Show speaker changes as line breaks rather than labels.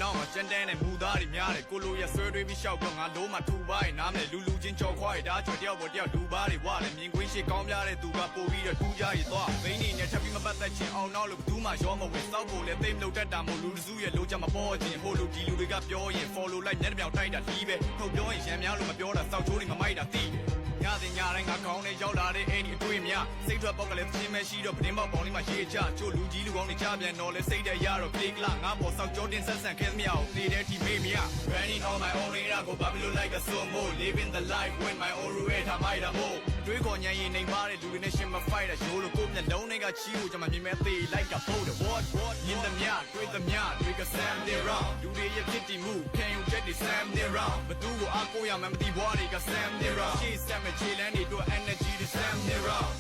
နောက်မှာကျန်တန်းနဲ့မူသားတွေများတယ်ကိုလိုရဆွဲတွေးပြီးရှောက်တော့ငါလုံးမထူပါရဲ့နားမလဲလူချင်းကြော်ခွားရတာချော်တယောက်ပေါ်တယောက်ဒူပါတွေဝါတယ်မြင်ကွင်းရှိကောင်းပြတဲ့သူကပို့ပြီးတော့ထူးကြရသွားဘိန်းနေနဲ့ထပ်ပြီးမပတ်သက်ချင်အောင်နောက်လို့ဘူးမှရောမဝင်စောက်ဖို့လဲသိမလို့တတ်တာမို့လူတစုရဲ့လိုချမပေါ်ခြင်းဟိုလူဒီလူတွေကပြောရင် follow လိုက်မျက်နှာပြောင်တိုက်တာဒီပဲထုတ်ပြောရင်ရံများလို့မပြောတာစောက်ချိုးတွေမမိုက်တာတိညစဉ်ညတိုင်းငါကောင်းနေရောက်လာတဲ့အဲ့ဒီအတွေ့အမြစိတ်ထွက်ပေါက်ကလည်းပြင်းမရှိတော့ပတင်းပေါက်ပေါင်းလေးမှာရေချချို့လူကြီးလူကောင်းတွေချပြန်တော့လဲစိတ်တဲ့ရတော့ပြေးကလာငါပေါ်စောက်ကြောတင်ဆက်ဆန်ခဲသမျှကိုသေတဲ့ဒီမေးမရ Running on my own ရာကိုဘာလို့ like a sumo living the life when my own way ထားမိုက်တာမို့တွေးခေါ်ညံရင်နေပါတဲ့လူတွေနဲ့ရှင်မ fight တာရိုးလို့ကိုမျက်လုံးတွေကချီးကိုကျွန်မမြင်မဲ့သေးလိုက်တာပို့တယ် what မြင်သမျှတွေးသမျှတွေက Sam they wrong လူတွေရဲ့ဖြစ်တည်မှု can you get the Sam they wrong ဘသူကိုအားကိုးရမှမသိဘွားတွေက Sam they wrong ရှေ့ဆက်မဲ့ခြေလမ်းတွေအတွက် energy တွေ Sam they wrong